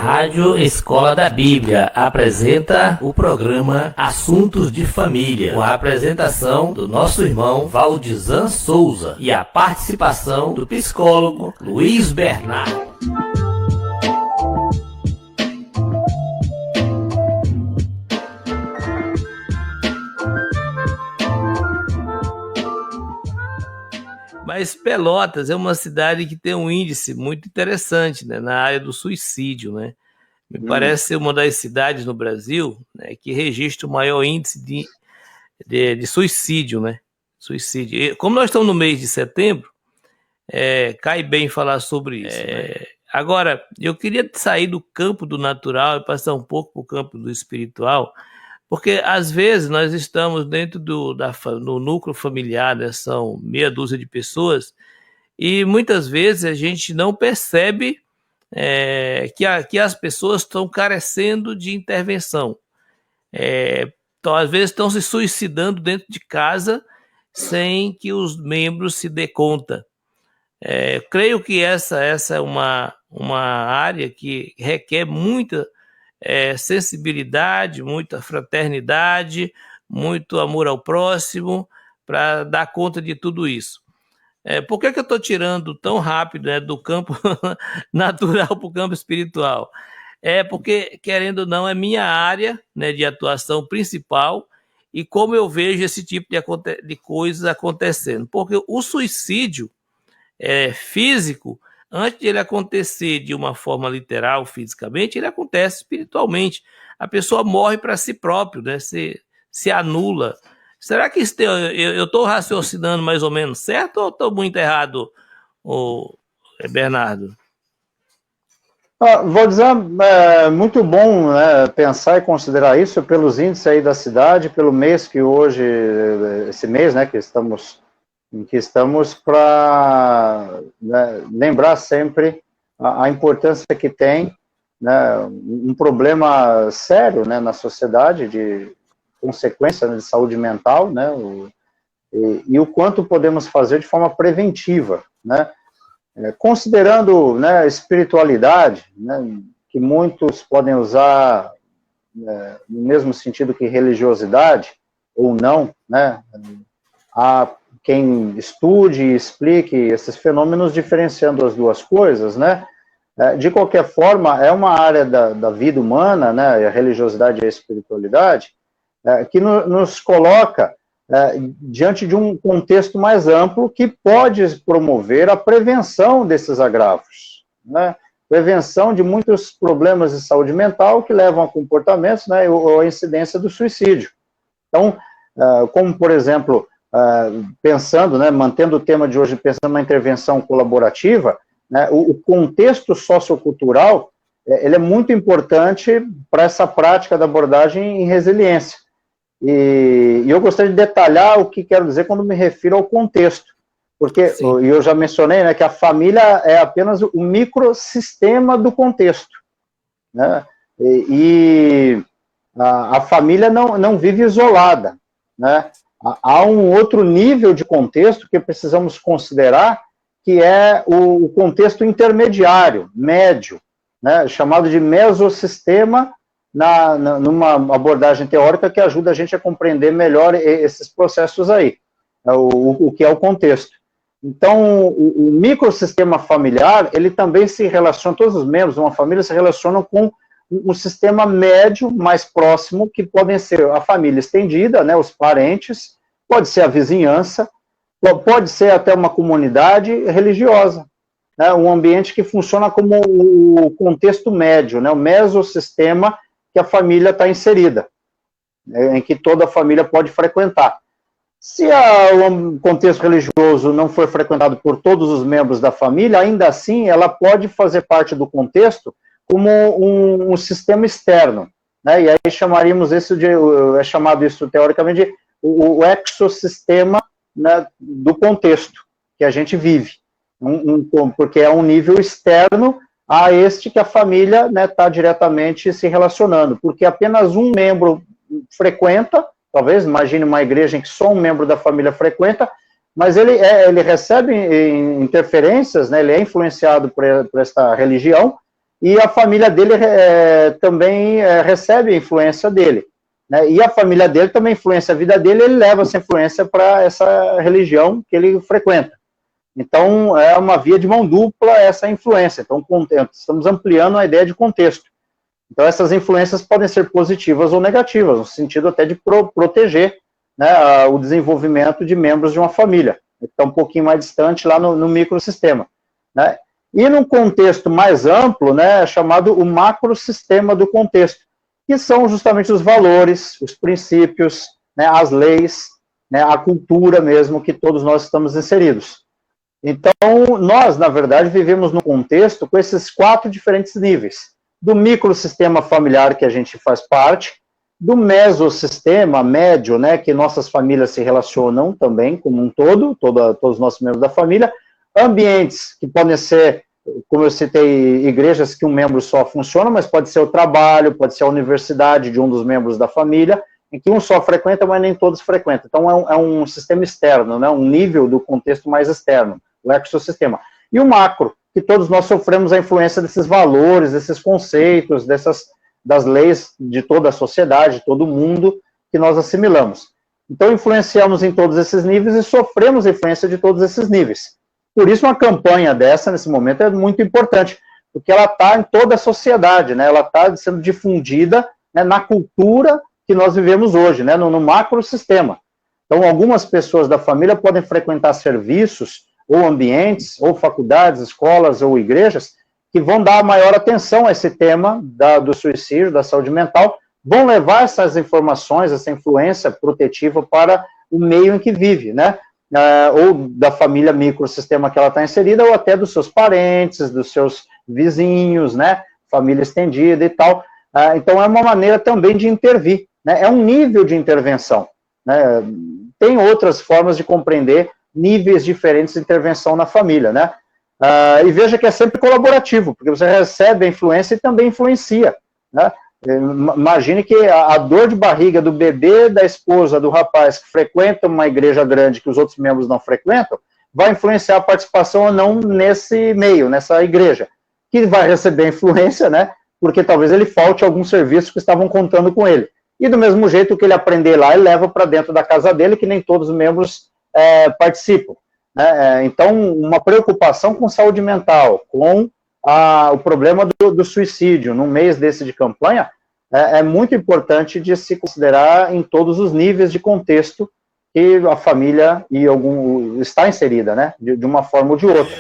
Rádio Escola da Bíblia apresenta o programa Assuntos de Família, com a apresentação do nosso irmão Valdizan Souza e a participação do psicólogo Luiz Bernardo. Mas Pelotas é uma cidade que tem um índice muito interessante, né, na área do suicídio, né? Me parece ser uma das cidades no Brasil, né, que registra o maior índice de suicídio, né? Suicídio. E como nós estamos no mês de setembro, cai bem falar sobre isso, né? Agora, eu queria sair do campo do natural e passar um pouco para o campo do espiritual, porque às vezes nós estamos dentro do núcleo familiar, né, são meia dúzia de pessoas, e muitas vezes a gente não percebe que as pessoas estão carecendo de intervenção. Então, às vezes estão se suicidando dentro de casa sem que os membros se dê conta. Creio que essa é uma área que requer muita sensibilidade, muita fraternidade, muito amor ao próximo para dar conta de tudo isso. Por que eu estou tirando tão rápido, né, do campo natural para o campo espiritual? Porque, querendo ou não, é minha área, né, de atuação principal e como eu vejo esse tipo de coisas acontecendo. Porque o suicídio físico, antes de ele acontecer de uma forma literal, fisicamente, ele acontece espiritualmente. A pessoa morre para si próprio, né? Se anula. Será que eu estou raciocinando mais ou menos certo ou estou muito errado, Bernardo? Vou dizer, muito bom, né, pensar e considerar isso pelos índices aí da cidade, pelo mês que hoje, esse mês, né, em que estamos para, né, lembrar sempre a importância que tem, né, um problema sério, né, na sociedade de consequência, né, de saúde mental, né, e o quanto podemos fazer de forma preventiva, né, considerando, né, espiritualidade, né, que muitos podem usar no mesmo sentido que religiosidade, ou não, né, há quem estude e explique esses fenômenos diferenciando as duas coisas, né? De qualquer forma, é uma área da vida humana, né, a religiosidade e a espiritualidade, que nos coloca diante de um contexto mais amplo que pode promover a prevenção desses agravos, né? Prevenção de muitos problemas de saúde mental que levam a comportamentos, né, ou a incidência do suicídio. Então, como, por exemplo, pensando, né, mantendo o tema de hoje, pensando na intervenção colaborativa, né, o contexto sociocultural, ele é muito importante para essa prática da abordagem em resiliência. E eu gostaria de detalhar o que quero dizer quando me refiro ao contexto, porque eu já mencionei, né, que a família é apenas o microsistema do contexto, né, e a família não vive isolada, né. Há um outro nível de contexto que precisamos considerar, que é o contexto intermediário, médio, né, chamado de mesossistema, numa abordagem teórica que ajuda a gente a compreender melhor esses processos aí, o que é o contexto. Então, o microsistema familiar, ele também se relaciona, todos os membros de uma família se relacionam com um sistema médio mais próximo, que podem ser a família estendida, né, os parentes, pode ser a vizinhança, pode ser até uma comunidade religiosa, né, um ambiente que funciona como o contexto médio, né, o mesossistema que a família está inserida, em que toda a família pode frequentar. Se o contexto religioso não for frequentado por todos os membros da família, ainda assim ela pode fazer parte do contexto como um sistema externo, né? E aí chamaríamos isso é chamado isso teoricamente de o exossistema, né, do contexto que a gente vive, porque é um nível externo a este que a família está diretamente se relacionando, porque apenas um membro frequenta, talvez, imagine uma igreja em que só um membro da família frequenta, mas ele recebe interferências, né, ele é influenciado por esta religião, e a família dele também recebe a influência dele, né? E a família dele também influencia a vida dele, ele leva essa influência para essa religião que ele frequenta. Então, é uma via de mão dupla essa influência. Então, estamos ampliando a ideia de contexto. Então, essas influências podem ser positivas ou negativas, no sentido até de proteger, né, o desenvolvimento de membros de uma família, que está um pouquinho mais distante lá no microsistema, né? E num contexto mais amplo, né, chamado o macrosistema do contexto, que são justamente os valores, os princípios, né, as leis, né, a cultura mesmo que todos nós estamos inseridos. Então, nós, na verdade, vivemos num contexto com esses 4 diferentes níveis. Do microsistema familiar que a gente faz parte, do mesossistema médio, né, que nossas famílias se relacionam também como um todo, todos os nossos membros da família, ambientes que podem ser, como eu citei, igrejas que um membro só funciona, mas pode ser o trabalho, pode ser a universidade de um dos membros da família, em que um só frequenta, mas nem todos frequentam. Então, é um sistema externo, né, um nível do contexto mais externo, o ecossistema. E o macro, que todos nós sofremos a influência desses valores, desses conceitos, das leis de toda a sociedade, de todo o mundo, que nós assimilamos. Então, influenciamos em todos esses níveis e sofremos a influência de todos esses níveis. Por isso, uma campanha dessa, nesse momento, é muito importante, porque ela está em toda a sociedade, né? Ela está sendo difundida, né, na cultura que nós vivemos hoje, né, no macrosistema. Então, algumas pessoas da família podem frequentar serviços, ou ambientes, ou faculdades, escolas, ou igrejas, que vão dar maior atenção a esse tema do suicídio, da saúde mental, vão levar essas informações, essa influência protetiva para o meio em que vive, né? Ou da família microsistema que ela está inserida, ou até dos seus parentes, dos seus vizinhos, né? Família estendida e tal. Então, é uma maneira também de intervir, né? É um nível de intervenção, né? Tem outras formas de compreender níveis diferentes de intervenção na família, né? E veja que é sempre colaborativo, porque você recebe a influência e também influencia, né? Imagine que a dor de barriga do bebê, da esposa, do rapaz que frequenta uma igreja grande que os outros membros não frequentam, vai influenciar a participação ou não nesse meio, nessa igreja, que vai receber influência, né? Porque talvez ele falte algum serviço que estavam contando com ele. E do mesmo jeito, o que ele aprender lá, ele leva para dentro da casa dele, que nem todos os membros participam, né? Então, uma preocupação com saúde mental, com o problema do suicídio, num mês desse de campanha, é muito importante de se considerar em todos os níveis de contexto que a família está inserida, né? De uma forma ou de outra.